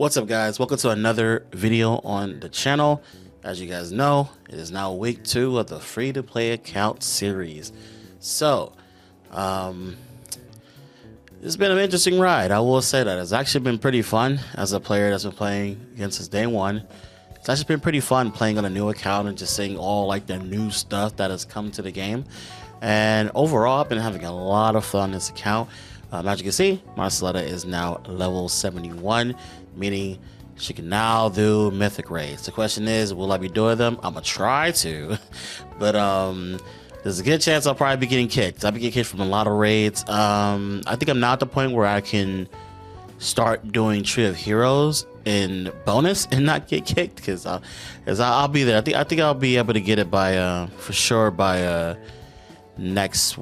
What's up, guys? Welcome to another video on the channel. As you guys know, it is now week 2 of the free-to-play account series. So it's been an interesting ride, I will say that. It's actually been pretty fun as a player that's been playing against since day one. It's actually been pretty fun playing on a new account and just seeing all like the new stuff that has come to the game. And overall, I've been having a lot of fun on this account. As you can see, Marceletta is now level 71, meaning she can now do mythic raids. The question is, will I be doing them? I'm gonna try to, but there's a good chance I'll probably be getting kicked. I'll be getting kicked from a lot of raids. I think I'm now at the point where I can start doing Tree of Heroes in bonus and not get kicked, because I'll be there. I think I'll be able to get it by for sure by next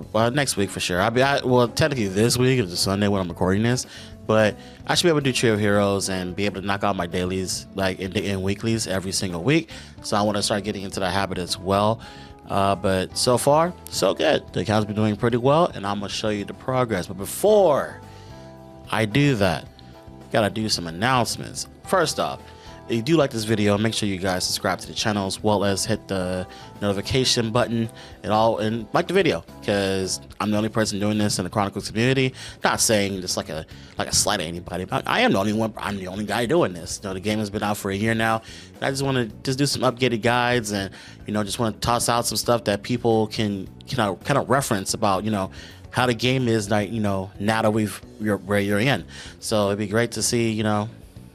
week for sure. Well, technically this week is a Sunday when I'm recording this, but I should be able to do Tree of Heroes and be able to knock out my dailies like in weeklies every single week. So I want to start getting into that habit as well. But so far so good. The account's been doing pretty well, and I'm gonna show you the progress. But before I do that, gotta do some announcements. First off, if you do like this video, make sure you guys subscribe to the channel, as well as hit the notification button and like the video, because I'm the only person doing this in the Chronicles community. Not saying just like a slight at anybody, but I am the only one. I'm the only guy doing this. You know, the game has been out for a year now, and I just want to do some updated guides, and just want to toss out some stuff that people can kind of reference about how the game is, like now that where you're in. So it'd be great to see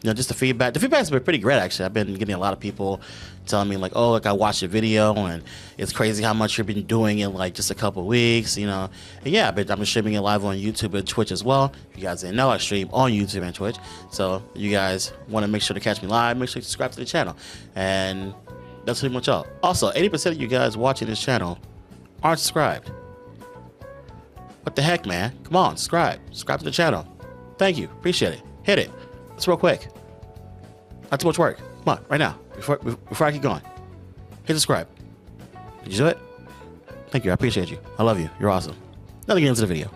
just the feedback. The feedback's been pretty great, actually. I've been getting a lot of people telling me like, oh, look, I watched your video and it's crazy how much you've been doing in like just a couple of weeks, And yeah, but I'm streaming it live on YouTube and Twitch as well. If you guys didn't know, I stream on YouTube and Twitch. So if you guys want to make sure to catch me live, make sure you subscribe to the channel. And that's pretty much all. Also, 80% of you guys watching this channel aren't subscribed. What the heck, man? Come on, subscribe to the channel. Thank you, appreciate it. Hit it. It's real quick. Not too much work. Come on, right now, before I keep going. Hit subscribe. Did you do it? Thank you, I appreciate you. I love you, you're awesome. Now to get into the video.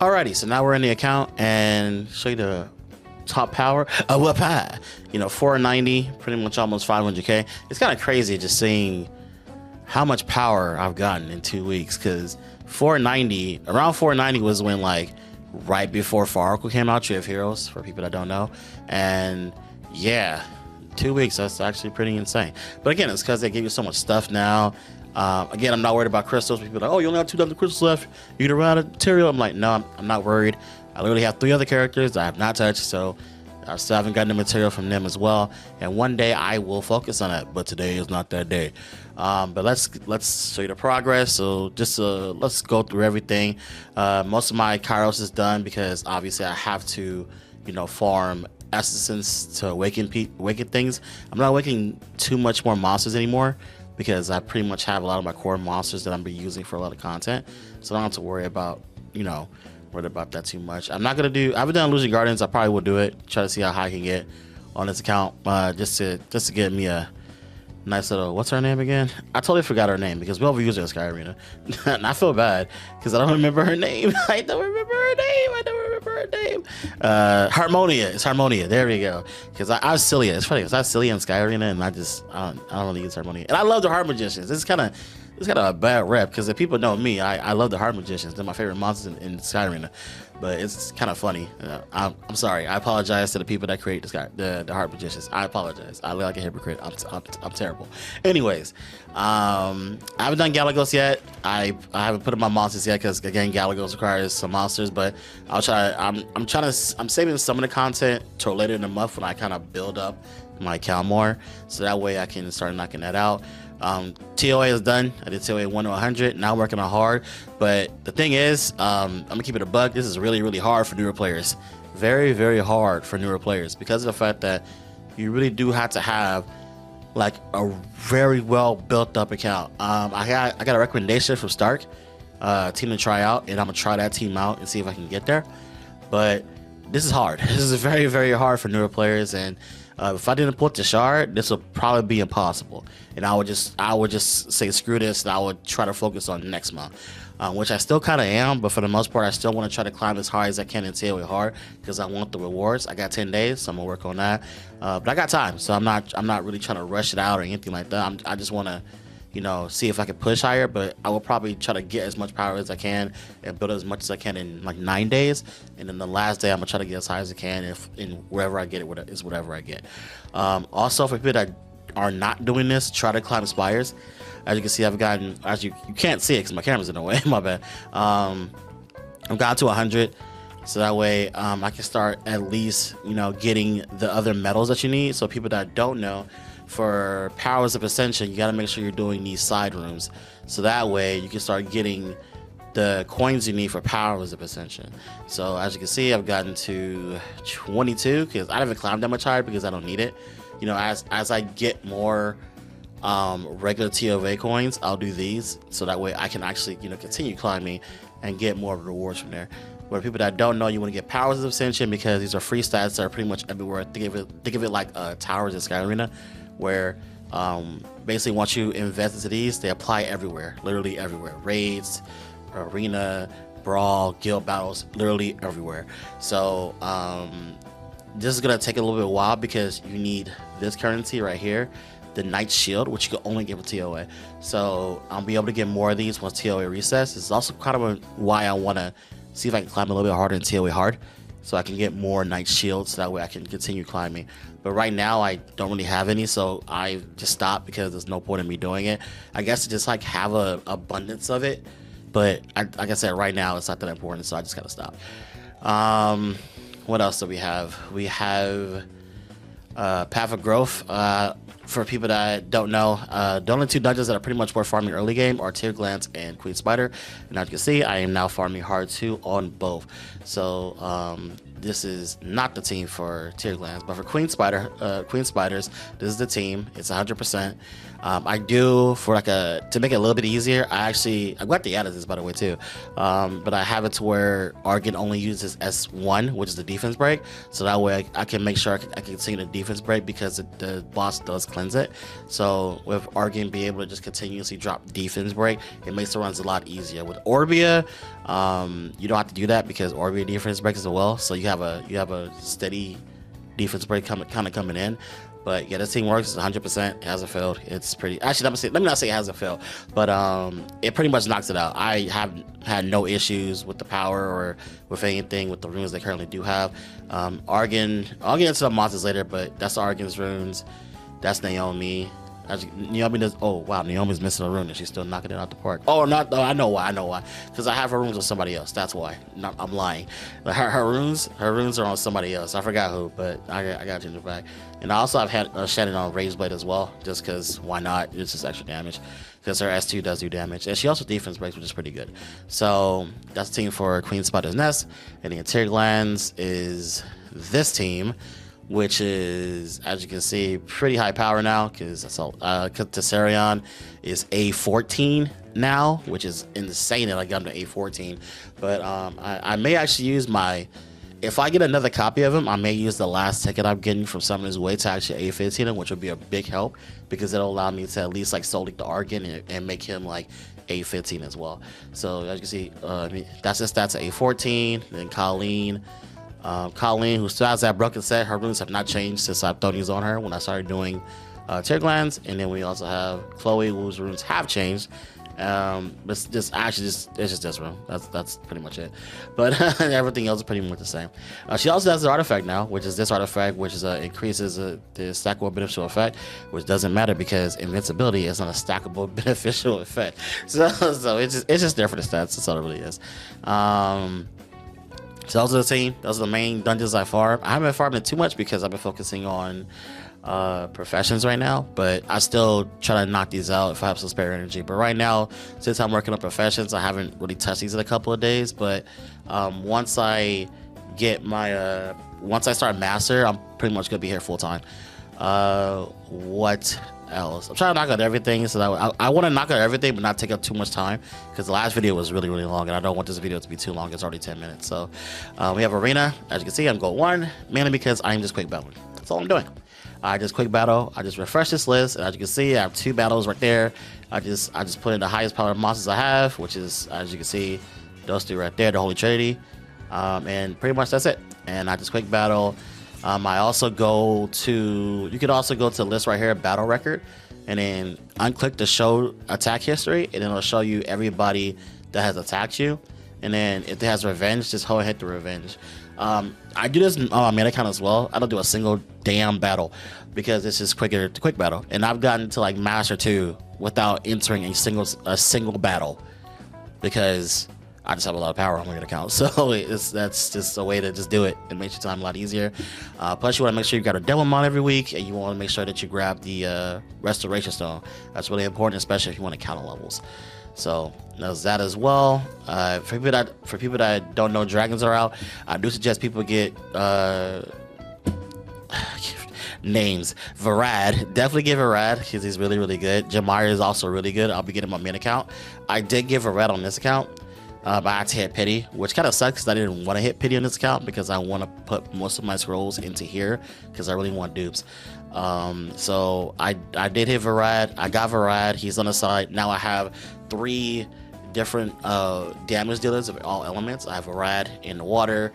Alrighty, so now we're in the account and show you the top power. 490, pretty much almost 500k. It's kind of crazy just seeing how much power I've gotten in 2 weeks, because around 490 was when right before Chronicles came out, Tree of Heroes, for people that don't know. And yeah, 2 weeks, that's actually pretty insane. But again, it's because they give you so much stuff now. Again, I'm not worried about crystals. People are like, oh, you only have 2,000 crystals left, you're gonna run out of material. I'm like, no, I'm not worried. I literally have 3 other characters I have not touched, so I still haven't gotten the material from them as well. And one day I will focus on it, but today is not that day. But let's show you the progress. So just let's go through everything. Most of my Chyos is done, because obviously I have to farm essence to awaken things. I'm not awakening too much more monsters anymore, because I pretty much have a lot of my core monsters that I'm using for a lot of content, so I don't have to worry about that too much. I haven't done Illusion Gardens. I probably will do it, try to see how high I can get on this account, just to get me a nice little, what's her name again? I totally forgot her name, because we overuse her in Sky Arena. And I feel bad because I don't remember her name. I don't remember her name. Harmonia. It's Harmonia. There we go. Because I was Cilia. It's funny because I was Cilia in Sky Arena, and I don't really use Harmonia. And I love the Heart Magicians. It's kind of a bad rep, because if people know me, I love the Heart Magicians. They're my favorite monsters in Sky Arena. But it's kind of funny. I'm sorry. I apologize to the people that create the Heart Magicians. I apologize. I look like a hypocrite. I'm terrible. Anyways, I haven't done Galagos yet. I haven't put in my monsters yet, because again, Galagos requires some monsters. But I'll try. I'm saving some of the content till later in the month, when I kind of build up my account more, so that way I can start knocking that out. TOA is done. I did TOA 1 to 100. Now I'm working on hard. But the thing is, I'm gonna keep it a buck. This is really, really hard for newer players. Very, very hard for newer players, because of the fact that you really do have to have like a very well built up account. I got a recommendation from Stark team to try out, and I'm gonna try that team out and see if I can get there. But this is hard. This is very, very hard for newer players, and if I didn't put the shard, this would probably be impossible. And I would just say screw this, and I would try to focus on next month. which I still kind of am, but for the most part, I still want to try to climb as high as I can in TOA hard because I want the rewards. I got 10 days, so I'm gonna work on that. But I got time, so I'm not really trying to rush it out or anything like that. I just want to, you know, see if I can push higher, but I will probably try to get as much power as I can and build as much as I can in like 9 days. And then the last day, I'm gonna try to get as high as I can. If in wherever I get it is whatever I get. Also, for people that are not doing this, try to climb spires. As you can see, I've gotten, as you can't see it because my camera's in the way. My bad. I've gotten to 100, so that way I can start at least, you know, getting the other medals that you need. So people that don't know, for Powers of Ascension, you got to make sure you're doing these side rooms, so that way you can start getting the coins you need for Powers of Ascension. So as you can see, I've gotten to 22 because I haven't climbed that much higher because I don't need it. You know, as I get more regular TOA coins, I'll do these, so that way I can actually, you know, continue climbing and get more rewards from there. For people that don't know, you want to get Powers of Ascension because these are free stats that are pretty much everywhere. Think of it like towers in Sky Arena, where basically once you invest into these, they apply everywhere, literally everywhere. Raids, arena, brawl, guild battles, literally everywhere. So this is gonna take a little bit of a while because you need this currency right here, the Knight Shield, which you can only get with TOA. So I'll be able to get more of these once TOA resets. This is also kind of why I want to see if I can climb a little bit harder in TOA hard, so I can get more Knight Shields, so that way I can continue climbing. But right now I don't really have any, so I just stopped because there's no point in me doing it. I guess to just like have a abundance of it, but like I said, right now it's not that important, so I just gotta stop. What else do we have? We have Path of Growth. For people that don't know, the only two dungeons that are pretty much worth farming early game are Tear Glance and Queen Spider. And as you can see, I am now farming hard 2 on both. So this is not the team for Tear Glance, but for Queen Spiders, this is the team. It's 100%. I do, for like to make it a little bit easier, I got the add this by the way too, but I have it to where Argan only uses S1, which is the defense break, so that way I can make sure I can continue the defense break because the boss does cleanse it. So with Argan being able to just continuously drop defense break, it makes the runs a lot easier. With Orbia, you don't have to do that because Orbia defense breaks as well, so you have a steady defense break coming in. But yeah, this team works. It's 100%. It hasn't failed. It's pretty. Actually, let me not say it hasn't failed, but it pretty much knocks it out. I have had no issues with the power or with anything with the runes they currently do have. Argan. I'll get into the monsters later, but that's Argan's runes. That's Naomi. Naomi does. Oh wow, Naomi's missing a rune and she's still knocking it out the park. Oh, not. Oh, I know why. Because I have her runes with somebody else. That's why. I'm lying. Her runes are on somebody else. I forgot who, but I got to change it back. And I also have had Shannon on Raised Blade as well, just because why not? It's just extra damage. Because her S2 does do damage, and she also defense breaks, which is pretty good. So that's the team for Queen Spider's Nest, and the Interior Lands is this team, which is, as you can see, pretty high power now because Tessarion is A14 now, which is insane that I got him to A14. But I may actually use if I get another copy of him, I may use the last ticket I'm getting from Summoner's Way to actually A15 him, which would be a big help because it'll allow me to at least like soul the Argan and make him like A15 as well. So as you can see, that's his stats at A14. Then Colleen, who still has that broken set, her runes have not changed since I thought he was on her when I started doing Tear Glands. And then we also have Chloe, whose runes have changed. But it's just this room. That's pretty much it. But everything else is pretty much the same. She also has the artifact now, which is this artifact, which is increases the stackable beneficial effect, which doesn't matter because invincibility is not a stackable beneficial effect. So it's just there for the stats. That's all it really is. So those are the team. Those are the main dungeons I farm. I haven't farmed it too much because I've been focusing on professions right now, but I still try to knock these out if I have some spare energy. But right now, since I'm working on professions, I haven't really touched these in a couple of days. But once I get my once I start master, I'm pretty much gonna be here full time. What else? I'm trying to knock out everything, so that I want to knock out everything but not take up too much time because the last video was really long and I don't want this video to be too long. It's already 10 minutes. So we have arena. As you can see, I'm gold 1 mainly because I'm just quick battling. That's all I'm doing. I just quick battle. I just refresh this list, and as you can see, I have 2 battles right there. I just put in the highest power monsters I have, which is, as you can see, those 2 right there, the Holy Trinity, and pretty much that's it. And I just quick battle. I also go to, you can also go to the list right here, battle record, and then unclick the show attack history, and it'll show you everybody that has attacked you. And then if it has revenge, just hold and hit the revenge. I do this on my main account as well. I don't do a single damn battle because it's just quicker to quick battle. And I've gotten to like Master 2 without entering a single battle because I just have a lot of power on my account. So that's just a way to just do it. It makes your time a lot easier. Plus, you want to make sure you got a devil mod every week, and you want to make sure that you grab the restoration stone. That's really important, especially if you want to counter levels. So there's that as well. For people that don't know dragons are out, I do suggest people get names. Varad, definitely give Varad because he's really, really good. Jamire is also really good. I'll be getting my main account. I did give Varad on this account, but I had to hit pity, which kind of sucks because I didn't want to hit pity on this account because I want to put most of my scrolls into here because I really want dupes. So I did hit Varad. I got Varad. He's on the side. Now I have 3 different damage dealers of all elements. I have Varad in the water,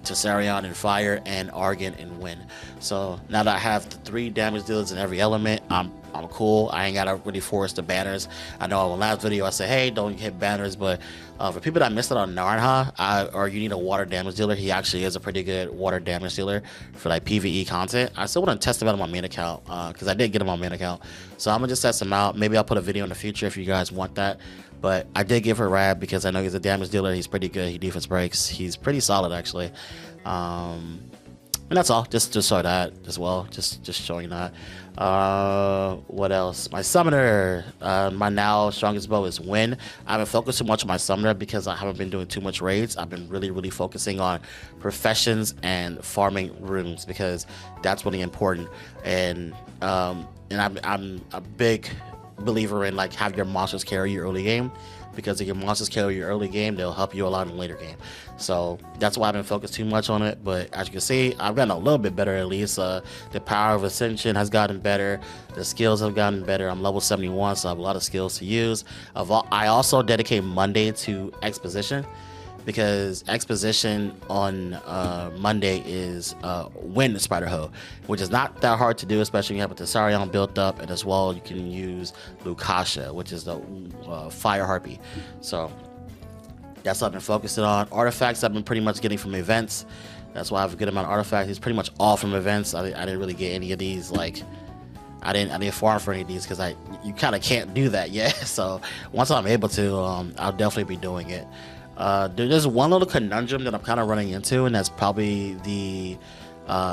Tessarion in fire, and Argan in wind. So now that I have the 3 damage dealers in every element, I'm cool. I ain't gotta really force the banners. I know in the last video I said, hey, don't hit banners, but for people that missed it on Narnha, or you need a water damage dealer, he actually is a pretty good water damage dealer for like PvE content. I still want to test him out on my main account because I did get him on my main account. So I'm gonna just test him out. Maybe I'll put a video in the future if you guys want that. But I did give her Rad because I know he's a damage dealer. He's pretty good. He defense breaks. He's pretty solid actually. And that's all. Just show that as well. Just showing that. What else? My summoner. My now strongest bow is Wind. I haven't focused too much on my summoner because I haven't been doing too much raids. I've been really focusing on professions and farming runes because that's really important. And I'm a big believer in like have your monsters carry your early game, because if your monsters carry your early game, they'll help you a lot in the later game. So that's why I haven't focused too much on it. But as you can see, I've gotten a little bit better at least. The power of ascension has gotten better. The skills have gotten better. I'm level 71, so I have a lot of skills to use. I also dedicate Monday to exposition, because exposition on Monday is Wind Spider Hoe, which is not that hard to do, especially when you have a Tessarion built up, and as well you can use Lukasha, which is the Fire Harpy. So that's what I've been focusing on. Artifacts I've been pretty much getting from events. That's why I have a good amount of artifacts. It's pretty much all from events. I didn't really get any of these, like I didn't farm for any of these because you kind of can't do that yet. So once I'm able to, I'll definitely be doing it. There's one little conundrum that I'm kind of running into, and that's probably the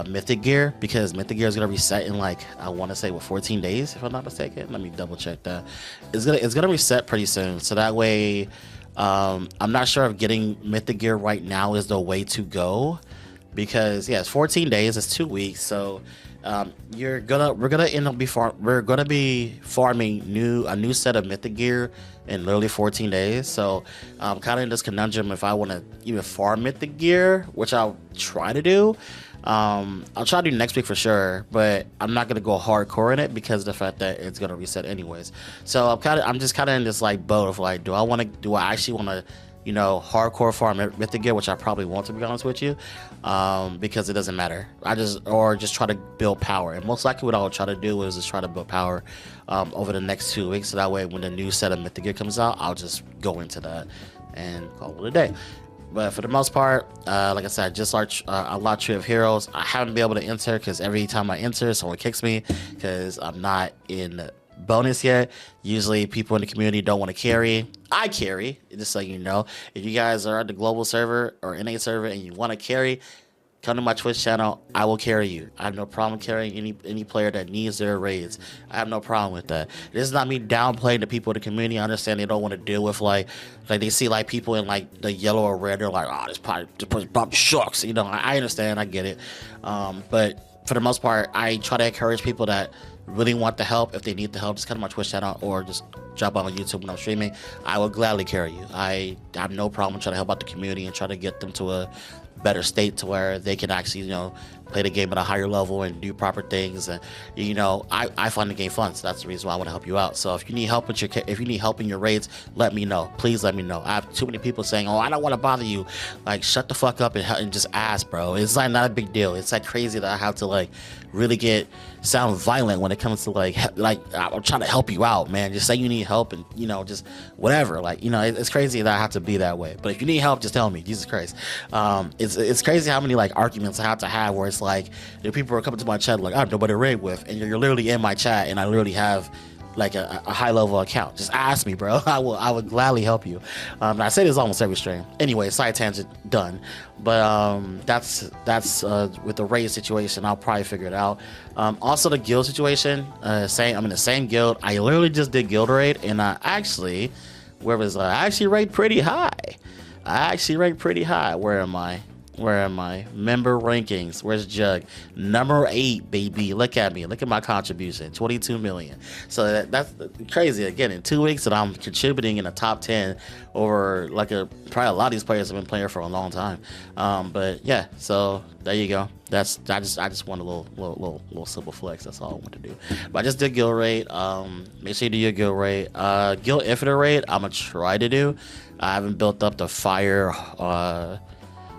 mythic gear, because mythic gear is gonna reset in like, I want to say 14 days if I'm not mistaken. Let me double check that. It's gonna reset pretty soon, so that way I'm not sure if getting mythic gear right now is the way to go, because yeah, it's 14 days, it's 2 weeks, so we're gonna end up we're gonna be farming a new set of mythic gear in literally 14 days. So I'm kind of in this conundrum if I want to even farm mythic gear, which I'll try to do. I'll try to do next week for sure, but I'm not gonna go hardcore in it because of the fact that it's gonna reset anyways. So I'm just kind of in this like boat of like, do I actually want to, you know, hardcore farm mythic gear, which I probably won't, to be honest with you, because it doesn't matter. Or just try to build power. And most likely what I'll try to do is just try to build power over the next 2 weeks, so that way when the new set of mythic gear comes out, I'll just go into that and call it a day. But for the most part, like I said, I just unlocked Tree of Heroes. I haven't been able to enter because every time I enter, someone kicks me because I'm not in bonus yet. Usually people in the community don't want to carry. I carry, just so you know. If you guys are at the global server or NA server and you want to carry, come to my Twitch channel. I will carry you. I have no problem carrying any player that needs their raids. I have no problem with that. This is not me downplaying the people in the community. I understand they don't want to deal with like they see like people in like the yellow or red. They're like, oh, this probably shucks. You know, I understand. I get it. But for the most part, I try to encourage people that really want the help, if they need the help, just come to my Twitch channel or just drop on YouTube when I'm streaming. I will gladly carry you. I have no problem trying to help out the community and try to get them to a better state to where they can actually, play the game at a higher level and do proper things. And I find the game fun, so that's the reason why I want to help you out. So if you need help with if you need help in your raids, let me know. Please let me know. I have too many people saying, "Oh, I don't want to bother you." Like, shut the fuck up and just ask, bro. It's like not a big deal. It's like crazy that I have to like really sound violent when it comes to like I'm trying to help you out, man. Just say you need help and just whatever. Like it's crazy that I have to be that way. But if you need help, just tell me. Jesus Christ. It's crazy how many like arguments I have to have where it's like the people are coming to my chat like I have nobody to raid with, and you're literally in my chat and I literally have like a high level account. Just ask me, bro. I would gladly help you. I say this almost every stream. Anyway, side tangent done. But that's with the raid situation, I'll probably figure it out. Also the guild situation, I'm in the same guild. I literally just did guild raid, and I actually ranked pretty high. Where am I? Member rankings. Where's Jugg? Number 8, baby. Look at me. Look at my contribution. 22 million. So that's crazy. Again, in 2 weeks that I'm contributing in the top 10 over probably a lot of these players have been playing for a long time. But yeah, so there you go. I just want a little simple flex. That's all I want to do. But I just did guild raid. Make sure you do your guild raid. Guild infinite raid, I'm gonna try to do. I haven't built up the fire.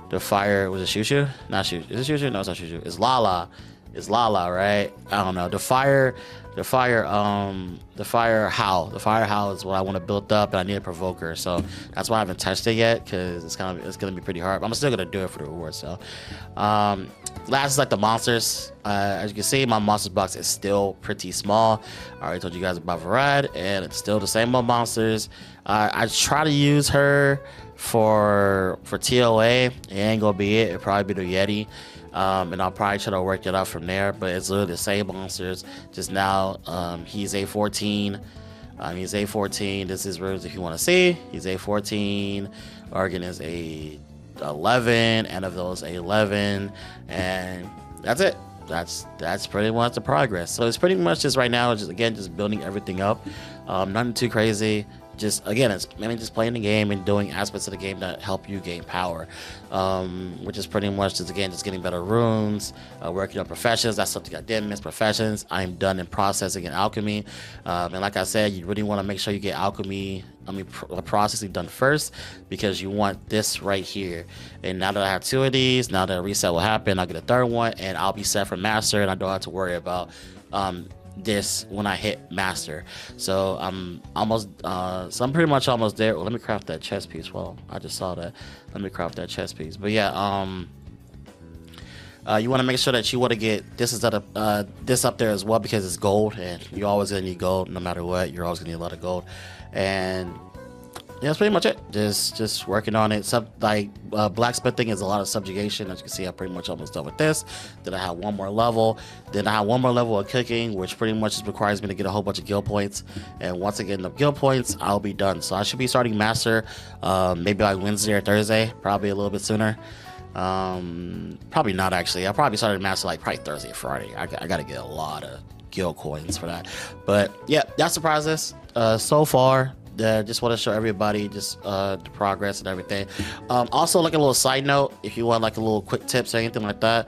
The fire, was it Shushu? Not Shushu. Is it Shushu? No, it's not Shushu. It's Lala. It's Lala, right? I don't know. The fire howl. The fire howl is what I want to build up, and I need a provoker. So that's why I haven't touched it yet, because it's gonna be pretty hard. But I'm still gonna do it for the reward. So last is like the monsters. As you can see, my monsters box is still pretty small. I already told you guys about Varad, and it's still the same old monsters. I try to use her for TOA. It ain't gonna be it. It'll probably be the Yeti. And I'll probably try to work it out from there, but it's literally the same monsters. Just now, he's A14. He's A14. This is rules if you want to see. He's A14. Argon is A11, and of those A11, and that's it. That's pretty much the progress. So it's pretty much just right now, just building everything up. Nothing too crazy. Just again, it's mainly just playing the game and doing aspects of the game that help you gain power, which is pretty much just getting better runes, working on professions. That's something I did miss. Professions, I'm done in processing and alchemy, and like I said, you really want to make sure you get alchemy. Processing done first, because you want this right here. And now that I have 2 of these, now that a reset will happen, I'll get a 3rd one, and I'll be set for master, and I don't have to worry about this when I hit master. So I'm pretty much almost there. Well, let me craft that chest piece. Well, I just saw that. Let me craft that chest piece. But yeah, you want to make sure that you want to get this up there as well, because it's gold, and you're always gonna need gold no matter what. You're always gonna need a lot of gold, and yeah, that's pretty much it. Just working on it. Blacksmithing is a lot of subjugation. As you can see, I'm pretty much almost done with this. Then I have one more level. Then I have one more level of cooking, which pretty much just requires me to get a whole bunch of guild points. And once I get enough guild points, I'll be done. So I should be starting master maybe like Wednesday or Thursday, probably a little bit sooner. Probably not actually. I'll probably start master probably Thursday or Friday. I gotta get a lot of guild coins for that. But yeah, that's the process so far. Just want to show everybody the progress and everything. Also, like a little side note, if you want like a little quick tips or anything like that,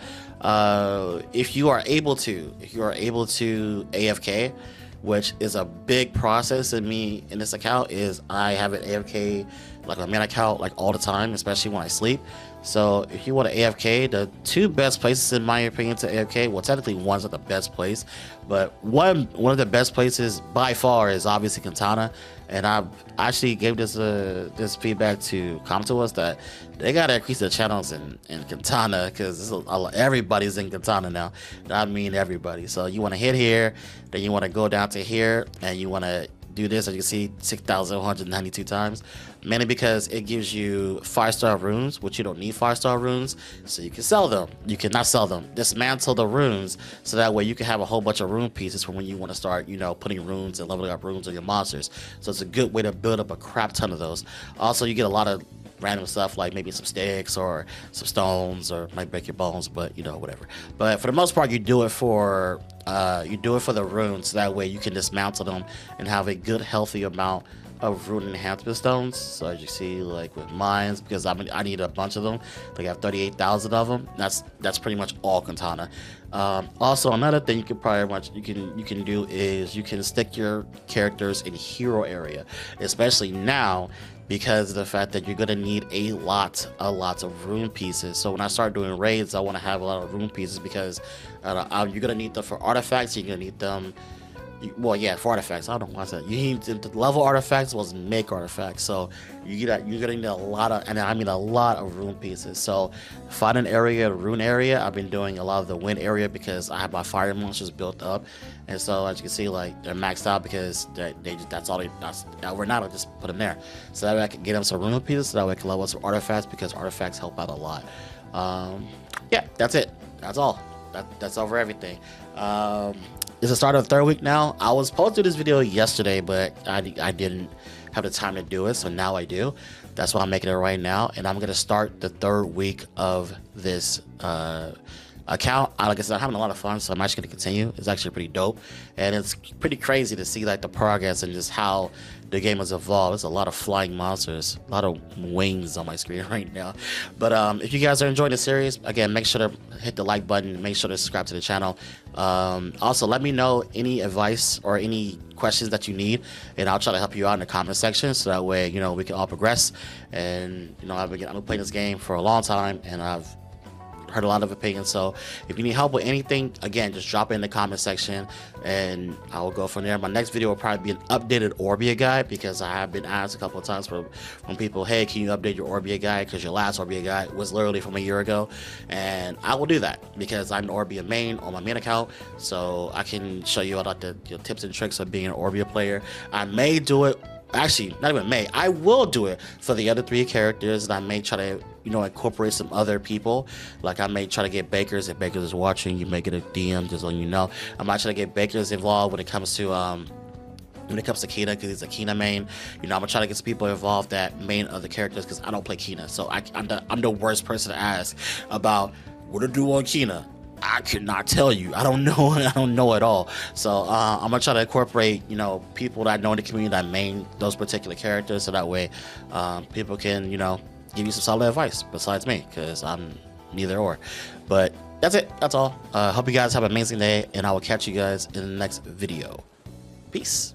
if you are able to AFK, which is a big process in this account, is I have an AFK like a main account like all the time, especially when I sleep. So if you want to AFK, the 2 best places in my opinion to AFK, well technically one's not the best place, but one of the best places by far is obviously Katana. And I actually gave this feedback to us that they gotta increase the channels in Katana, because everybody's in Katana now. I mean everybody. So you want to hit here, then you want to go down to here, and you want to do this. As you can see, 6,192 times. mainly because it gives you 5-star runes, which you don't need 5-star runes, so you can sell them. You cannot sell them. Dismantle the runes, so that way you can have a whole bunch of rune pieces for when you want to start, you know, putting runes and leveling up runes on your monsters. So it's a good way to build up a crap ton of those. Also, you get a lot of random stuff like maybe some sticks or some stones, or might break your bones, but you know, whatever. But for the most part, you do it for the runes, so that way you can dismantle them and have a good healthy amount of rune enhancement stones. So as you see, like with mines, because I need a bunch of them, like I have 38,000 of them. That's pretty much all Katana. Also, another thing you can do is you can stick your characters in hero area, especially now, because of the fact that you're gonna need a lot of rune pieces. So when I start doing raids, I want to have a lot of rune pieces, because you're gonna need them for artifacts. You're gonna need them. Well, yeah, for artifacts. I don't know why I said you need to level artifacts as well as make artifacts. So you're gonna need a lot of, and I mean a lot of rune pieces. So find an area, rune area. I've been doing a lot of the wind area because I have my fire monsters built up, and so as you can see, like they're maxed out because that's all overnight I'll just put them there, so that way I can get them some rune pieces, so that way I can level up some artifacts, because artifacts help out a lot. Yeah, that's it. That's all. That's over everything. It's the start of the 3rd week now. I was supposed to do this video yesterday, but I didn't have the time to do it, so now I do. That's why I'm making it right now, and I'm gonna start the 3rd week of this account. Like I said, I'm having a lot of fun, so I'm actually gonna continue. It's actually pretty dope, and it's pretty crazy to see like the progress and just how the game has evolved. There's a lot of flying monsters, a lot of wings on my screen right now. But if you guys are enjoying the series, again, make sure to hit the like button, make sure to subscribe to the channel. Also, let me know any advice or any questions that you need, and I'll try to help you out in the comment section, so that way, you know, we can all progress. And you know, I've been playing this game for a long time, and I've heard a lot of opinions. So if you need help with anything, again, just drop it in the comment section and I will go from there. My next video will probably be an updated Orbia guide, because I have been asked a couple of times from people, hey, can you update your Orbia guide, because your last Orbia guide was literally from a year ago. And I will do that, because I'm an Orbia main on my main account, so I can show you all the tips and tricks of being an Orbia player. I may do it, actually not even may, I will do it for the other 3 characters, and I may try to, you know, incorporate some other people. Like I may try to get Bakers. If Bakers is watching, you may get a DM, just letting you know. I might try to get Bakers involved when it comes to Kina, because he's a Kina main. You know, I'm gonna try to get some people involved that main other characters, because I don't play Kina, so I'm the worst person to ask about what to do on Kina. I cannot tell you. I don't know. I don't know at all. So I'm gonna try to incorporate, you know, people that I know in the community that main those particular characters, so that way people can, you know, give you some solid advice besides me, because I'm neither or. But that's it. That's all. Hope you guys have an amazing day, and I will catch you guys in the next video. Peace.